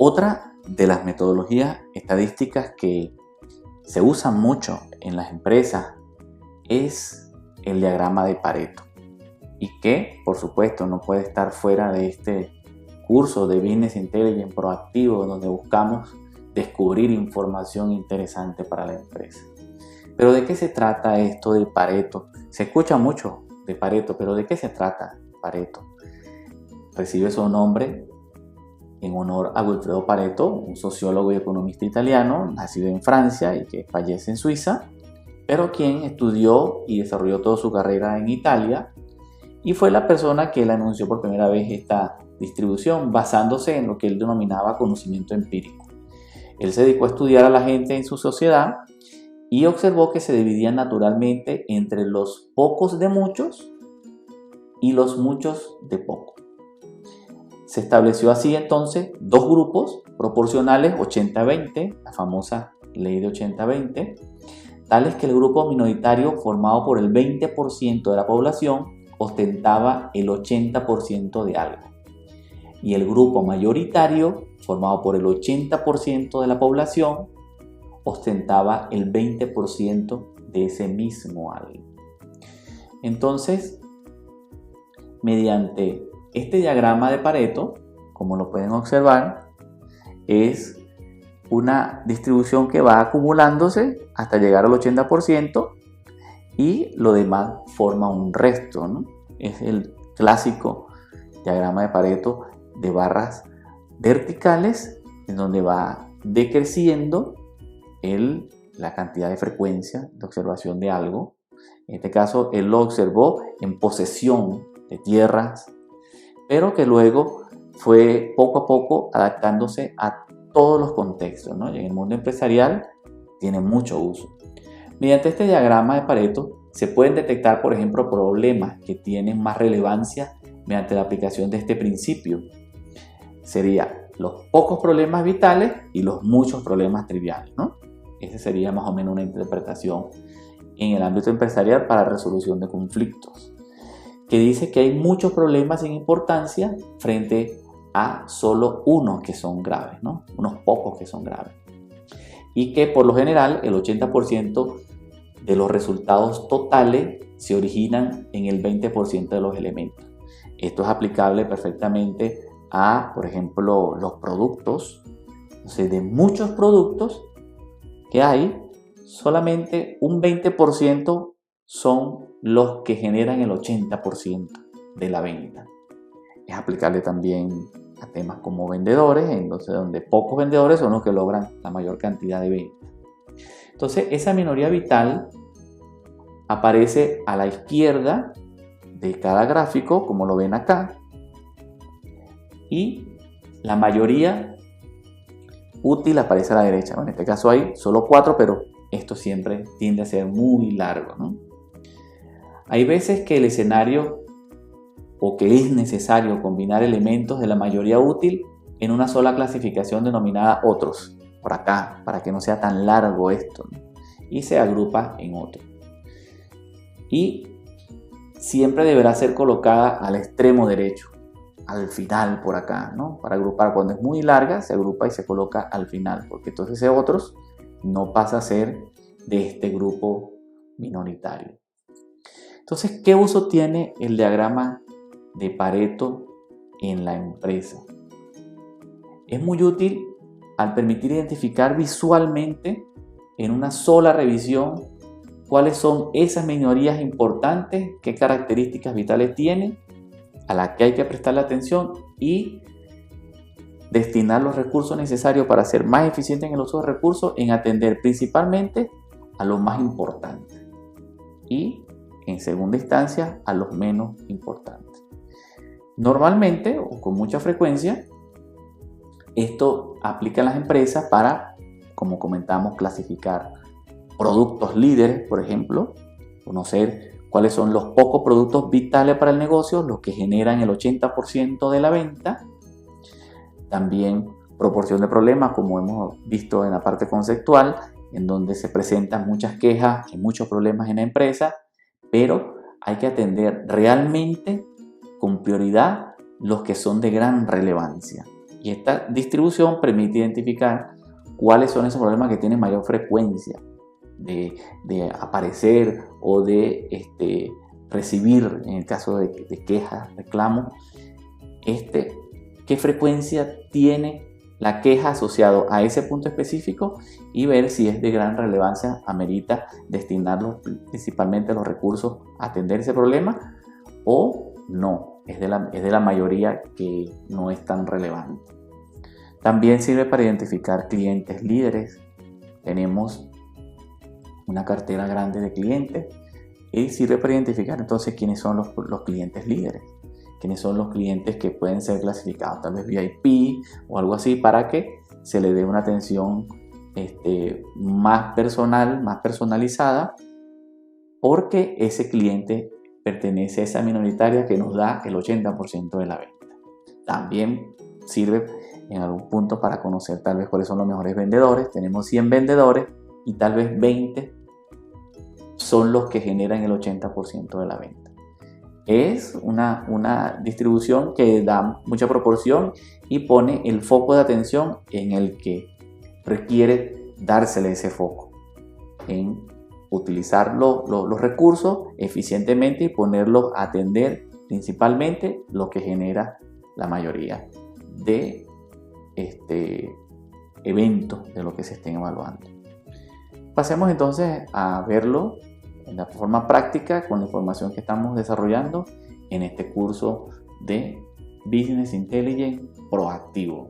Otra de las metodologías estadísticas que se usan mucho en las empresas es el diagrama de Pareto, y que, por supuesto, no puede estar fuera de este curso de Business Intelligence proactivo, donde buscamos descubrir información interesante para la empresa. Pero ¿de qué se trata esto de Pareto? Se escucha mucho de Pareto, pero ¿de qué se trata Pareto? Recibe su nombre en honor a Wilfredo Pareto, un sociólogo y economista italiano, nacido en Francia y que fallece en Suiza, pero quien estudió y desarrolló toda su carrera en Italia, y fue la persona que él anunció por primera vez esta distribución basándose en lo que él denominaba conocimiento empírico. Él se dedicó a estudiar a la gente en su sociedad y observó que se dividían naturalmente entre los pocos de muchos y los muchos de pocos. Se estableció así entonces dos grupos proporcionales 80-20, la famosa ley de 80-20, tales que el grupo minoritario formado por el 20% de la población ostentaba el 80% de algo, y el grupo mayoritario formado por el 80% de la población ostentaba el 20% de ese mismo algo. Entonces, mediante este diagrama de Pareto, como lo pueden observar, es una distribución que va acumulándose hasta llegar al 80% y lo demás forma un resto, ¿no? Es el clásico diagrama de Pareto de barras verticales en donde va decreciendo la cantidad de frecuencia de observación de algo. En este caso, él lo observó en posesión de tierras, pero que luego fue poco a poco adaptándose a todos los contextos, ¿no? Y en el mundo empresarial tiene mucho uso. Mediante este diagrama de Pareto se pueden detectar, por ejemplo, problemas que tienen más relevancia mediante la aplicación de este principio. Sería los pocos problemas vitales y los muchos problemas triviales, ¿no? Esa sería más o menos una interpretación en el ámbito empresarial para resolución de conflictos, que dice que hay muchos problemas sin importancia frente a solo unos que son graves, ¿no? Unos pocos que son graves. Y que por lo general el 80% de los resultados totales se originan en el 20% de los elementos. Esto es aplicable perfectamente a, por ejemplo, los productos. Entonces, de muchos productos que hay, solamente un 20% son los que generan el 80% de la venta. Es aplicable también a temas como vendedores, entonces donde pocos vendedores son los que logran la mayor cantidad de ventas. Entonces, esa minoría vital aparece a la izquierda de cada gráfico, como lo ven acá, y la mayoría útil aparece a la derecha. Bueno, en este caso hay solo 4, pero esto siempre tiende a ser muy largo, ¿no? Hay veces que el escenario o que es necesario combinar elementos de la mayoría útil en una sola clasificación denominada otros, por acá, para que no sea tan largo esto, ¿no? Y se agrupa en otro. Y siempre deberá ser colocada al extremo derecho, al final por acá, ¿no? Para agrupar, cuando es muy larga se agrupa y se coloca al final, porque entonces ese otros no pasa a ser de este grupo minoritario. Entonces, ¿qué uso tiene el diagrama de Pareto en la empresa? Es muy útil al permitir identificar visualmente en una sola revisión cuáles son esas minorías importantes, qué características vitales tienen, a las que hay que prestarle atención y destinar los recursos necesarios para ser más eficiente en el uso de recursos, en atender principalmente a lo más importante y en segunda instancia a los menos importantes. Normalmente o con mucha frecuencia esto aplica en las empresas para, como comentamos, clasificar productos líderes, por ejemplo, conocer cuáles son los pocos productos vitales para el negocio, los que generan el 80% de la venta. También proporción de problemas, como hemos visto en la parte conceptual, en donde se presentan muchas quejas y muchos problemas en la empresa, pero hay que atender realmente con prioridad los que son de gran relevancia. Y esta distribución permite identificar cuáles son esos problemas que tienen mayor frecuencia de aparecer o de recibir, en el caso de quejas, reclamos, qué frecuencia tiene la queja asociado a ese punto específico y ver si es de gran relevancia, amerita destinarlo principalmente los recursos a atender ese problema o no, es de la mayoría que no es tan relevante. También sirve para identificar clientes líderes. Tenemos una cartera grande de clientes y sirve para identificar entonces quiénes son los clientes líderes, quiénes son los clientes que pueden ser clasificados tal vez VIP o algo así, para que se le dé una atención más personal, más personalizada, porque ese cliente pertenece a esa minoritaria que nos da el 80% de la venta. También sirve en algún punto para conocer tal vez cuáles son los mejores vendedores. Tenemos 100 vendedores y tal vez 20 son los que generan el 80% de la venta. Es una distribución que da mucha proporción y pone el foco de atención en el que requiere dársele ese foco, en utilizar los recursos eficientemente y ponerlos a atender principalmente lo que genera la mayoría de eventos de lo que se estén evaluando. Pasemos entonces a verlo en la forma práctica con la información que estamos desarrollando en este curso de Business Intelligence Proactivo.